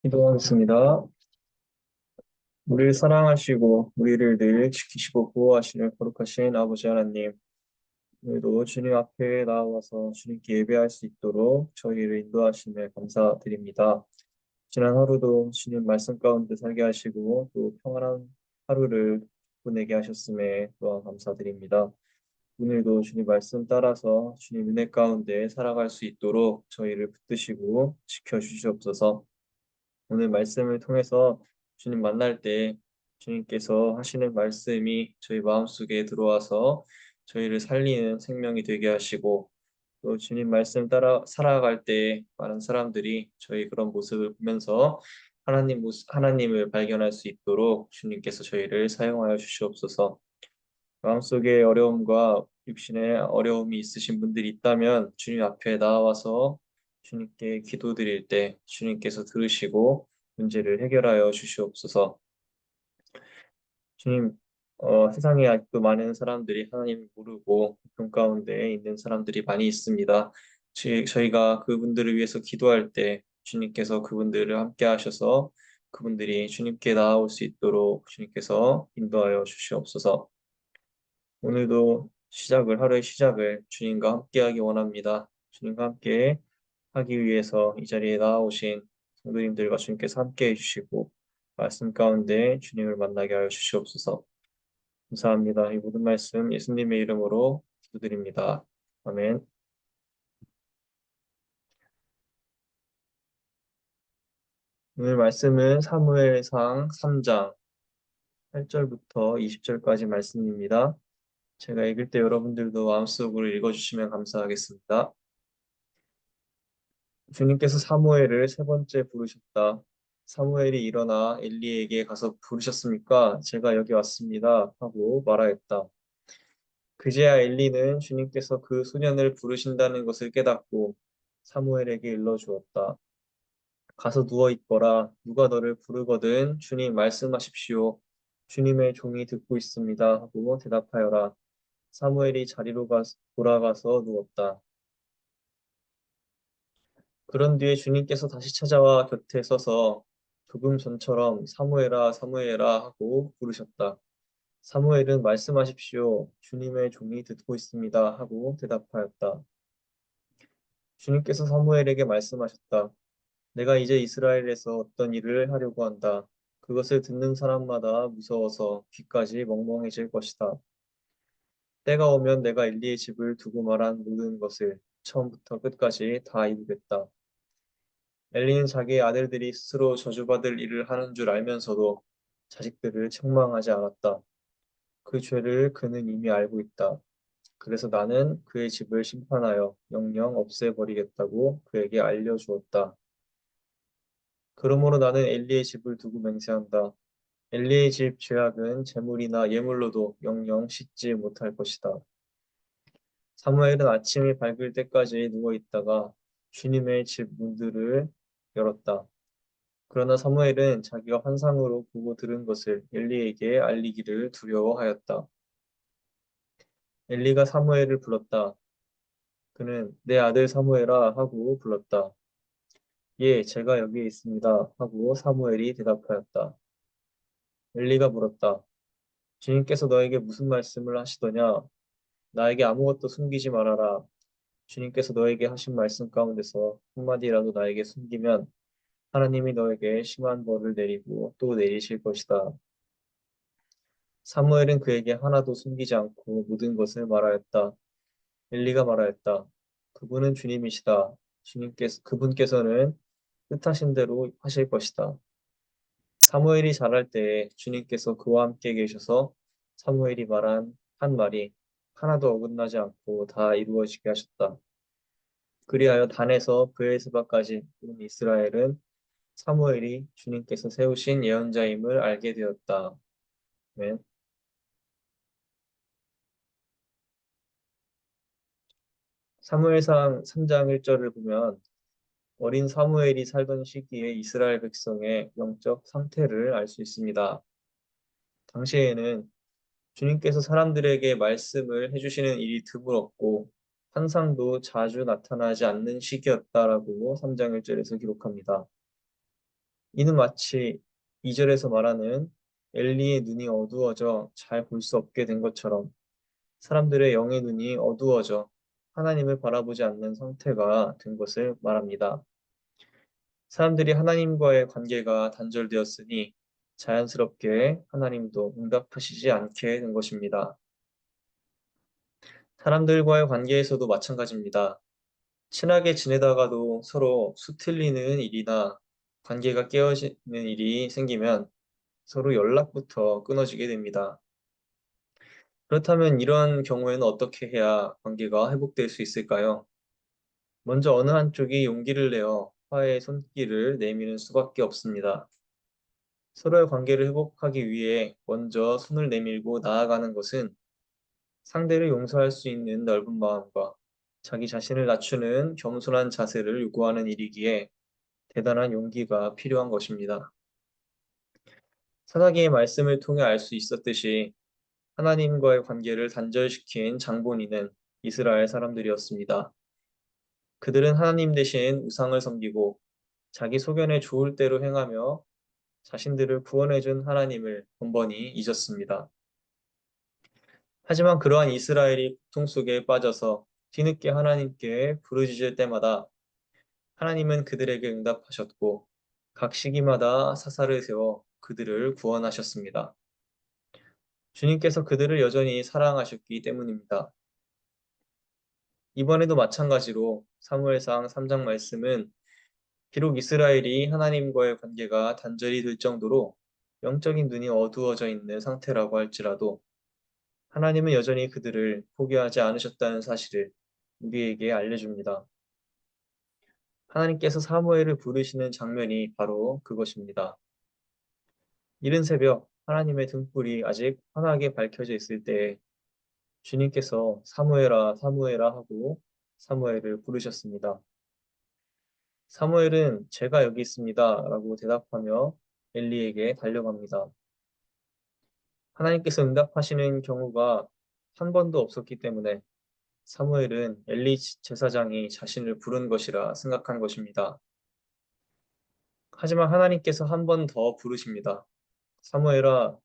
기도하겠습니다. 우리를 사랑하시고 우리를 늘 지키시고 보호하시는 거룩하신 아버지 하나님, 오늘도 주님 앞에 나와서 주님께 예배할 수 있도록 저희를 인도하심에 감사드립니다. 지난 하루도 주님 말씀 가운데 살게 하시고 또 평안한 하루를 보내게 하셨음에 또한 감사드립니다. 오늘도 주님 말씀 따라서 주님 은혜 가운데 살아갈 수 있도록 저희를 붙드시고 지켜주시옵소서. 오늘 말씀을 통해서 주님 만날 때 주님께서 하시는 말씀이 저희 마음속에 들어와서 저희를 살리는 생명이 되게 하시고 또 주님 말씀 따라 살아갈 때 많은 사람들이 저희 그런 모습을 보면서 하나님을 발견할 수 있도록 주님께서 저희를 사용하여 주시옵소서. 마음속에 어려움과 육신에 어려움이 있으신 분들이 있다면 주님 앞에 나와서 주님께 기도드릴 때 주님께서 들으시고 문제를 해결하여 주시옵소서. 주님, 세상에 아직도 많은 사람들이 하나님을 모르고 고통 가운데 있는 사람들이 많이 있습니다. 저희가 그분들을 위해서 기도할 때 주님께서 그분들을 함께 하셔서 그분들이 주님께 나아올 수 있도록 주님께서 인도하여 주시옵소서. 오늘도 하루의 시작을 주님과 함께하기 원합니다. 주님과 함께 하기 위해서 이 자리에 나아오신 성도님들과 주님께서 함께 해주시고 말씀 가운데 주님을 만나게 하여 주시옵소서. 감사합니다. 이 모든 말씀 예수님의 이름으로 기도드립니다. 아멘. 오늘 말씀은 사무엘상 3장 8절부터 20절까지 말씀입니다. 제가 읽을 때 여러분들도 마음속으로 읽어주시면 감사하겠습니다. 주님께서 사무엘을 세 번째 부르셨다. 사무엘이 일어나 엘리에게 가서 부르셨습니까? 제가 여기 왔습니다. 하고 말하였다. 그제야 엘리는 주님께서 그 소년을 부르신다는 것을 깨닫고 사무엘에게 일러주었다. 가서 누워 있거라. 누가 너를 부르거든 주님 말씀하십시오. 주님의 종이 듣고 있습니다. 하고 대답하여라. 사무엘이 돌아가서 누웠다. 그런 뒤에 주님께서 다시 찾아와 곁에 서서 조금 전처럼 사무엘아 사무엘아 하고 부르셨다. 사무엘은 말씀하십시오. 주님의 종이 듣고 있습니다. 하고 대답하였다. 주님께서 사무엘에게 말씀하셨다. 내가 이제 이스라엘에서 어떤 일을 하려고 한다. 그것을 듣는 사람마다 무서워서 귀까지 멍멍해질 것이다. 때가 오면 내가 엘리의 집을 두고 말한 모든 것을 처음부터 끝까지 다 이루겠다. 엘리는 자기의 아들들이 스스로 저주받을 일을 하는 줄 알면서도 자식들을 책망하지 않았다. 그 죄를 그는 이미 알고 있다. 그래서 나는 그의 집을 심판하여 영영 없애버리겠다고 그에게 알려주었다. 그러므로 나는 엘리의 집을 두고 맹세한다. 엘리의 집 죄악은 재물이나 예물로도 영영 씻지 못할 것이다. 사무엘은 아침이 밝을 때까지 누워 있다가 주님의 집 문들을 열었다. 그러나 사무엘은 자기가 환상으로 보고 들은 것을 엘리에게 알리기를 두려워하였다. 엘리가 사무엘을 불렀다. 그는 내 아들 사무엘아 하고 불렀다. 예, 제가 여기에 있습니다. 하고 사무엘이 대답하였다. 엘리가 물었다. 주님께서 너에게 무슨 말씀을 하시더냐? 나에게 아무것도 숨기지 말아라. 주님께서 너에게 하신 말씀 가운데서 한마디라도 나에게 숨기면 하나님이 너에게 심한 벌을 내리고 또 내리실 것이다. 사무엘은 그에게 하나도 숨기지 않고 모든 것을 말하였다. 엘리가 말하였다. 그분은 주님이시다. 그분께서는 뜻하신 대로 하실 것이다. 사무엘이 자랄 때에 주님께서 그와 함께 계셔서 사무엘이 말한 한 말이 하나도 어긋나지 않고 다 이루어지게 하셨다. 그리하여 단에서 브에스바까지 온 이스라엘은 사무엘이 주님께서 세우신 예언자임을 알게 되었다. 아멘. 사무엘상 3장 1절을 보면 어린 사무엘이 살던 시기의 이스라엘 백성의 영적 상태를 알 수 있습니다. 당시에는 주님께서 사람들에게 말씀을 해주시는 일이 드물었고 환상도 자주 나타나지 않는 시기였다라고 3장 1절에서 기록합니다. 이는 마치 2절에서 말하는 엘리의 눈이 어두워져 잘 볼 수 없게 된 것처럼 사람들의 영의 눈이 어두워져 하나님을 바라보지 않는 상태가 된 것을 말합니다. 사람들이 하나님과의 관계가 단절되었으니 자연스럽게 하나님도 응답하시지 않게 된 것입니다. 사람들과의 관계에서도 마찬가지입니다. 친하게 지내다가도 서로 수틀리는 일이나 관계가 깨어지는 일이 생기면 서로 연락부터 끊어지게 됩니다. 그렇다면 이러한 경우에는 어떻게 해야 관계가 회복될 수 있을까요? 먼저 어느 한쪽이 용기를 내어 화해의 손길을 내미는 수밖에 없습니다. 서로의 관계를 회복하기 위해 먼저 손을 내밀고 나아가는 것은 상대를 용서할 수 있는 넓은 마음과 자기 자신을 낮추는 겸손한 자세를 요구하는 일이기에 대단한 용기가 필요한 것입니다. 사사기의 말씀을 통해 알 수 있었듯이 하나님과의 관계를 단절시킨 장본인은 이스라엘 사람들이었습니다. 그들은 하나님 대신 우상을 섬기고 자기 소견에 좋을 대로 행하며 자신들을 구원해준 하나님을 번번이 잊었습니다. 하지만 그러한 이스라엘이 고통 속에 빠져서 뒤늦게 하나님께 부르짖을 때마다 하나님은 그들에게 응답하셨고 각 시기마다 사사를 세워 그들을 구원하셨습니다. 주님께서 그들을 여전히 사랑하셨기 때문입니다. 이번에도 마찬가지로 사무엘상 3장 말씀은 비록 이스라엘이 하나님과의 관계가 단절이 될 정도로 영적인 눈이 어두워져 있는 상태라고 할지라도 하나님은 여전히 그들을 포기하지 않으셨다는 사실을 우리에게 알려줍니다. 하나님께서 사무엘을 부르시는 장면이 바로 그것입니다. 이른 새벽 하나님의 등불이 아직 환하게 밝혀져 있을 때에 주님께서 사무엘아 사무엘아 하고 사무엘을 부르셨습니다. 사무엘은 제가 여기 있습니다 라고 대답하며 엘리에게 달려갑니다. 하나님께서 응답하시는 경우가 한 번도 없었기 때문에 사무엘은 엘리 제사장이 자신을 부른 것이라 생각한 것입니다. 하지만 하나님께서 한 번 더 부르십니다. 사무엘아,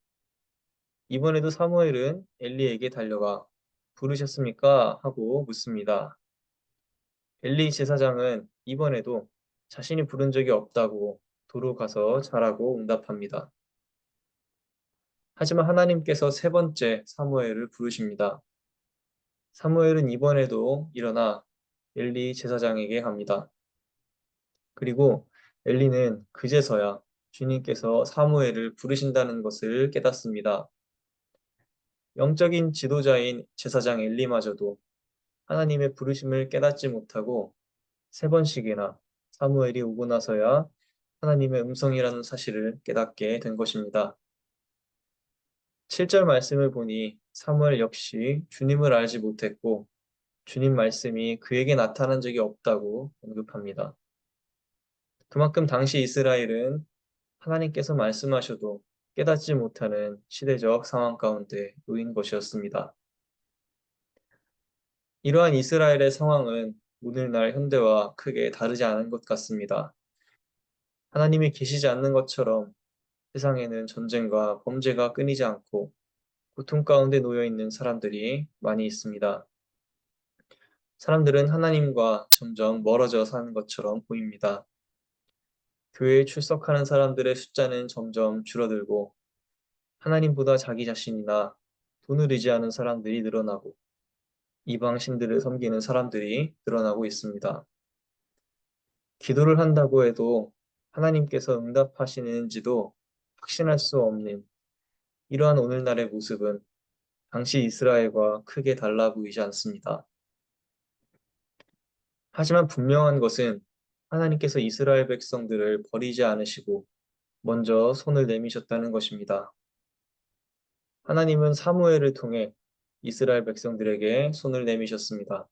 이번에도 사무엘은 엘리에게 달려가 부르셨습니까? 하고 묻습니다. 엘리 제사장은 이번에도 자신이 부른 적이 없다고 도로 가서 잘하고 응답합니다. 하지만 하나님께서 세 번째 사무엘을 부르십니다. 사무엘은 이번에도 일어나 엘리 제사장에게 갑니다. 그리고 엘리는 그제서야 주님께서 사무엘을 부르신다는 것을 깨닫습니다. 영적인 지도자인 제사장 엘리마저도 하나님의 부르심을 깨닫지 못하고 세 번씩이나 사무엘이 오고 나서야 하나님의 음성이라는 사실을 깨닫게 된 것입니다. 7절 말씀을 보니 사무엘 역시 주님을 알지 못했고 주님 말씀이 그에게 나타난 적이 없다고 언급합니다. 그만큼 당시 이스라엘은 하나님께서 말씀하셔도 깨닫지 못하는 시대적 상황 가운데 놓인 것이었습니다. 이러한 이스라엘의 상황은 오늘날 현대와 크게 다르지 않은 것 같습니다. 하나님이 계시지 않는 것처럼 세상에는 전쟁과 범죄가 끊이지 않고 고통 가운데 놓여 있는 사람들이 많이 있습니다. 사람들은 하나님과 점점 멀어져 사는 것처럼 보입니다. 교회에 출석하는 사람들의 숫자는 점점 줄어들고 하나님보다 자기 자신이나 돈을 의지하는 사람들이 늘어나고 이방 신들을 섬기는 사람들이 늘어나고 있습니다. 기도를 한다고 해도 하나님께서 응답하시는지도 확신할 수 없는 이러한 오늘날의 모습은 당시 이스라엘과 크게 달라 보이지 않습니다. 하지만 분명한 것은 하나님께서 이스라엘 백성들을 버리지 않으시고 먼저 손을 내미셨다는 것입니다. 하나님은 사무엘을 통해 이스라엘 백성들에게 손을 내미셨습니다.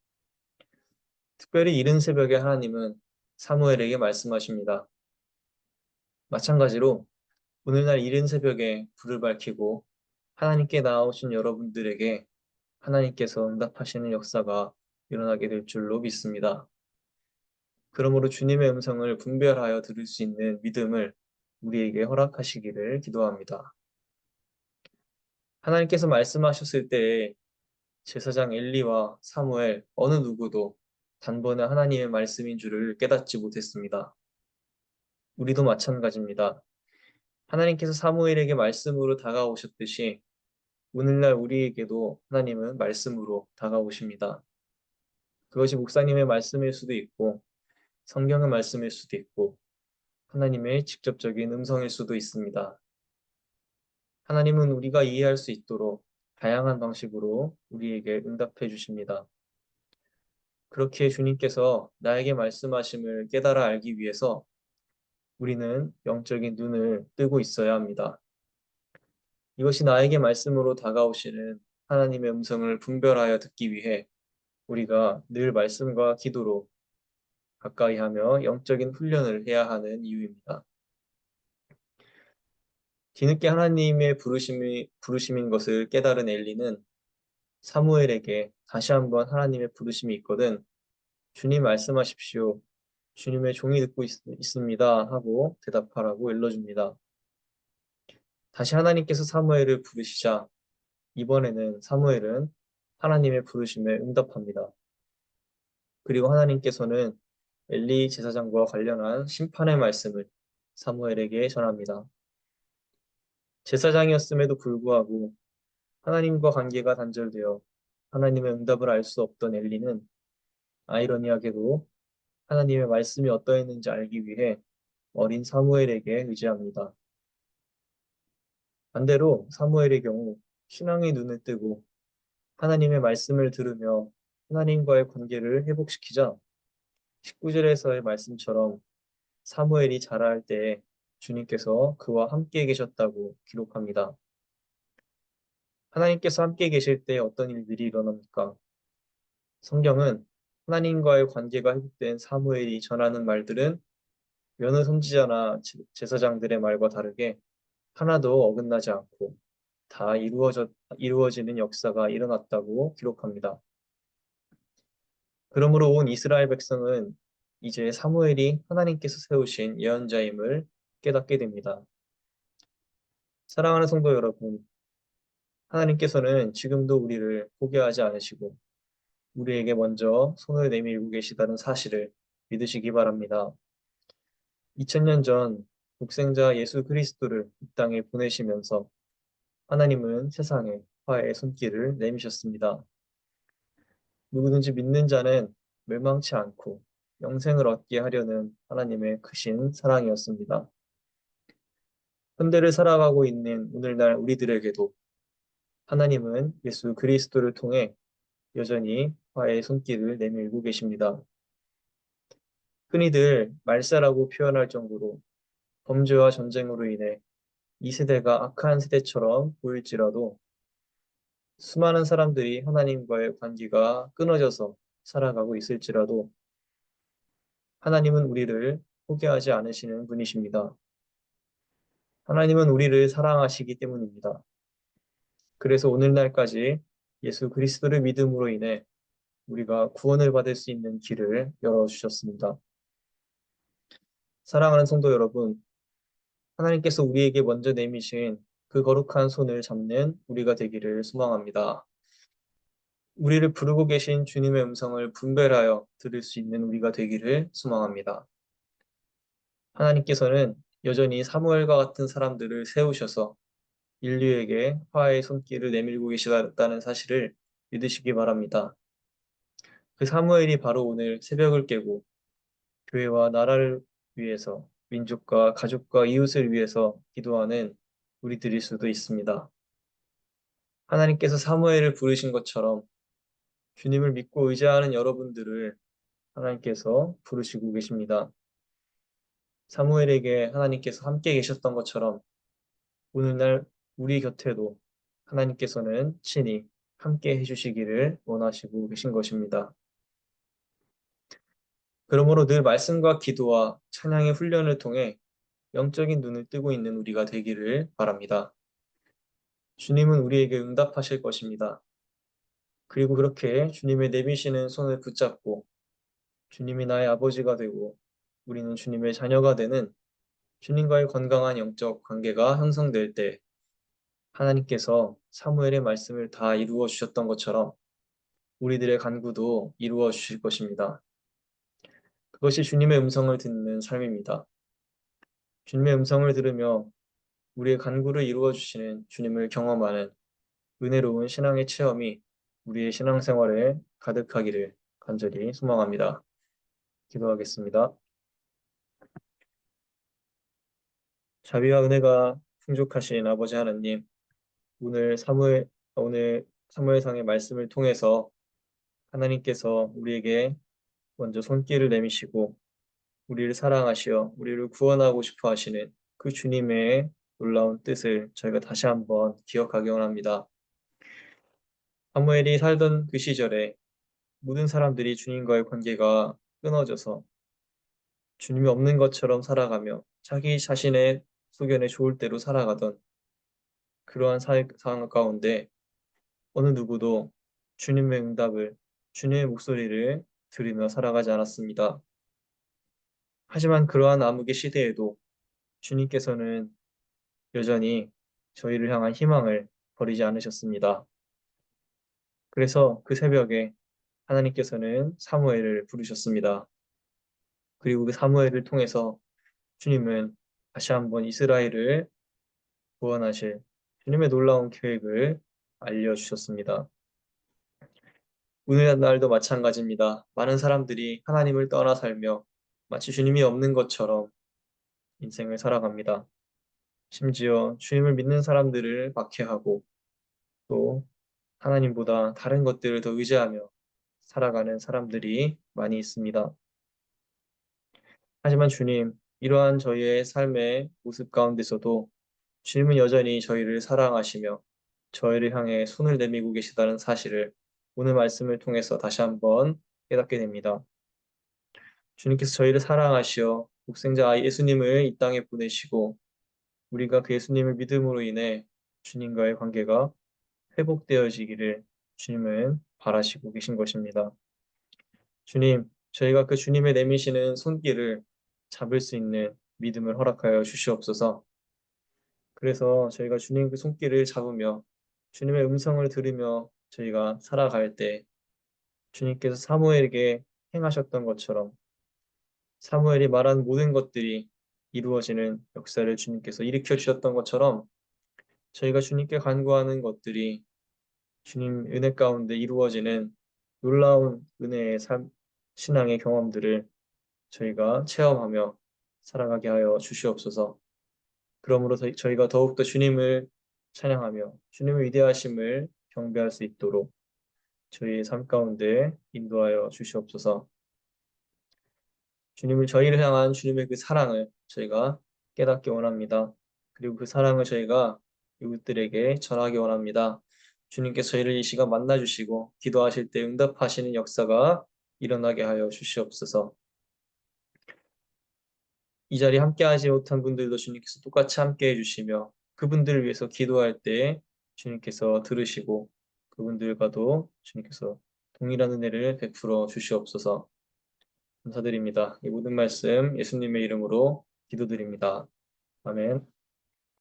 특별히 이른 새벽에 하나님은 사무엘에게 말씀하십니다. 마찬가지로 오늘날 이른 새벽에 불을 밝히고 하나님께 나아오신 여러분들에게 하나님께서 응답하시는 역사가 일어나게 될 줄로 믿습니다. 그러므로 주님의 음성을 분별하여 들을 수 있는 믿음을 우리에게 허락하시기를 기도합니다. 하나님께서 말씀하셨을 때에 제사장 엘리와 사무엘 어느 누구도 단번에 하나님의 말씀인 줄을 깨닫지 못했습니다. 우리도 마찬가지입니다. 하나님께서 사무엘에게 말씀으로 다가오셨듯이 오늘날 우리에게도 하나님은 말씀으로 다가오십니다. 그것이 목사님의 말씀일 수도 있고 성경의 말씀일 수도 있고 하나님의 직접적인 음성일 수도 있습니다. 하나님은 우리가 이해할 수 있도록 다양한 방식으로 우리에게 응답해 주십니다. 그렇게 주님께서 나에게 말씀하심을 깨달아 알기 위해서 우리는 영적인 눈을 뜨고 있어야 합니다. 이것이 나에게 말씀으로 다가오시는 하나님의 음성을 분별하여 듣기 위해 우리가 늘 말씀과 기도로 가까이 하며 영적인 훈련을 해야 하는 이유입니다. 뒤늦게 하나님의 부르심인 것을 깨달은 엘리는 사무엘에게 다시 한번 하나님의 부르심이 있거든 주님 말씀하십시오. 주님의 종이 듣고 있습니다. 하고 대답하라고 일러줍니다. 다시 하나님께서 사무엘을 부르시자 이번에는 사무엘은 하나님의 부르심에 응답합니다. 그리고 하나님께서는 엘리 제사장과 관련한 심판의 말씀을 사무엘에게 전합니다. 제사장이었음에도 불구하고 하나님과 관계가 단절되어 하나님의 응답을 알 수 없던 엘리는 아이러니하게도 하나님의 말씀이 어떠했는지 알기 위해 어린 사무엘에게 의지합니다. 반대로 사무엘의 경우 신앙의 눈을 뜨고 하나님의 말씀을 들으며 하나님과의 관계를 회복시키자 19절에서의 말씀처럼 사무엘이 자랄 때에 주님께서 그와 함께 계셨다고 기록합니다. 하나님께서 함께 계실 때 어떤 일들이 일어납니까? 성경은 하나님과의 관계가 회복된 사무엘이 전하는 말들은 여느 선지자나 제사장들의 말과 다르게 하나도 어긋나지 않고 다 이루어지는 역사가 일어났다고 기록합니다. 그러므로 온 이스라엘 백성은 이제 사무엘이 하나님께서 세우신 예언자임을 깨닫게 됩니다. 사랑하는 성도 여러분, 하나님께서는 지금도 우리를 포기하지 않으시고 우리에게 먼저 손을 내밀고 계시다는 사실을 믿으시기 바랍니다. 2000년 전 독생자 예수 그리스도를 이 땅에 보내시면서 하나님은 세상에 화해의 손길을 내미셨습니다. 누구든지 믿는 자는 멸망치 않고 영생을 얻게 하려는 하나님의 크신 사랑이었습니다. 현대를 살아가고 있는 오늘날 우리들에게도 하나님은 예수 그리스도를 통해 여전히 화해의 손길을 내밀고 계십니다. 흔히들 말세라고 표현할 정도로 범죄와 전쟁으로 인해 이 세대가 악한 세대처럼 보일지라도 수많은 사람들이 하나님과의 관계가 끊어져서 살아가고 있을지라도 하나님은 우리를 포기하지 않으시는 분이십니다. 하나님은 우리를 사랑하시기 때문입니다. 그래서 오늘날까지 예수 그리스도를 믿음으로 인해 우리가 구원을 받을 수 있는 길을 열어주셨습니다. 사랑하는 성도 여러분, 하나님께서 우리에게 먼저 내미신 그 거룩한 손을 잡는 우리가 되기를 소망합니다. 우리를 부르고 계신 주님의 음성을 분별하여 들을 수 있는 우리가 되기를 소망합니다. 하나님께서는 여전히 사무엘과 같은 사람들을 세우셔서 인류에게 화해의 손길을 내밀고 계시다는 사실을 믿으시기 바랍니다. 그 사무엘이 바로 오늘 새벽을 깨고 교회와 나라를 위해서 민족과 가족과 이웃을 위해서 기도하는 우리들일 수도 있습니다. 하나님께서 사무엘을 부르신 것처럼 주님을 믿고 의지하는 여러분들을 하나님께서 부르시고 계십니다. 사무엘에게 하나님께서 함께 계셨던 것처럼 오늘날 우리 곁에도 하나님께서는 친히 함께 해주시기를 원하시고 계신 것입니다. 그러므로 늘 말씀과 기도와 찬양의 훈련을 통해 영적인 눈을 뜨고 있는 우리가 되기를 바랍니다. 주님은 우리에게 응답하실 것입니다. 그리고 그렇게 주님의 내미시는 손을 붙잡고 주님이 나의 아버지가 되고 우리는 주님의 자녀가 되는 주님과의 건강한 영적 관계가 형성될 때 하나님께서 사무엘의 말씀을 다 이루어 주셨던 것처럼 우리들의 간구도 이루어 주실 것입니다. 그것이 주님의 음성을 듣는 삶입니다. 주님의 음성을 들으며 우리의 간구를 이루어 주시는 주님을 경험하는 은혜로운 신앙의 체험이 우리의 신앙생활에 가득하기를 간절히 소망합니다. 기도하겠습니다. 자비와 은혜가 풍족하신 아버지 하나님, 오늘 오늘 사무엘상의 말씀을 통해서 하나님께서 우리에게 먼저 손길을 내미시고 우리를 사랑하시어 우리를 구원하고 싶어 하시는 그 주님의 놀라운 뜻을 저희가 다시 한번 기억하기 원합니다. 사무엘이 살던 그 시절에 모든 사람들이 주님과의 관계가 끊어져서 주님이 없는 것처럼 살아가며 자기 자신의 소견에 좋을 대로 살아가던 그러한 상황 가운데 어느 누구도 주님의 응답을, 주님의 목소리를 들으며 살아가지 않았습니다. 하지만 그러한 암흑의 시대에도 주님께서는 여전히 저희를 향한 희망을 버리지 않으셨습니다. 그래서 그 새벽에 하나님께서는 사무엘을 부르셨습니다. 그리고 그 사무엘을 통해서 주님은 다시 한번 이스라엘을 구원하실 주님의 놀라운 계획을 알려주셨습니다. 오늘날도 마찬가지입니다. 많은 사람들이 하나님을 떠나 살며 마치 주님이 없는 것처럼 인생을 살아갑니다. 심지어 주님을 믿는 사람들을 박해하고 또 하나님보다 다른 것들을 더 의지하며 살아가는 사람들이 많이 있습니다. 하지만 주님, 이러한 저희의 삶의 모습 가운데서도 주님은 여전히 저희를 사랑하시며 저희를 향해 손을 내밀고 계시다는 사실을 오늘 말씀을 통해서 다시 한번 깨닫게 됩니다. 주님께서 저희를 사랑하시어 독생자 예수님을 이 땅에 보내시고 우리가 그 예수님을 믿음으로 인해 주님과의 관계가 회복되어지기를 주님은 바라시고 계신 것입니다. 주님, 저희가 그 주님의 내미시는 손길을 잡을 수 있는 믿음을 허락하여 주시옵소서. 그래서 저희가 주님 그 손길을 잡으며 주님의 음성을 들으며 저희가 살아갈 때 주님께서 사무엘에게 행하셨던 것처럼 사무엘이 말한 모든 것들이 이루어지는 역사를 주님께서 일으켜 주셨던 것처럼 저희가 주님께 간구하는 것들이 주님 은혜 가운데 이루어지는 놀라운 은혜의 신앙의 경험들을 저희가 체험하며 살아가게 하여 주시옵소서. 그러므로 저희가 더욱더 주님을 찬양하며 주님의 위대하심을 경배할 수 있도록 저희의 삶 가운데 인도하여 주시옵소서. 저희를 향한 주님의 그 사랑을 저희가 깨닫기 원합니다. 그리고 그 사랑을 저희가 이웃들에게 전하기 원합니다. 주님께서 저희를 이 시간 만나주시고 기도하실 때 응답하시는 역사가 일어나게 하여 주시옵소서. 이 자리에 함께하지 못한 분들도 주님께서 똑같이 함께해 주시며 그분들을 위해서 기도할 때 주님께서 들으시고 그분들과도 주님께서 동일한 은혜를 베풀어 주시옵소서. 감사드립니다. 이 모든 말씀 예수님의 이름으로 기도드립니다. 아멘.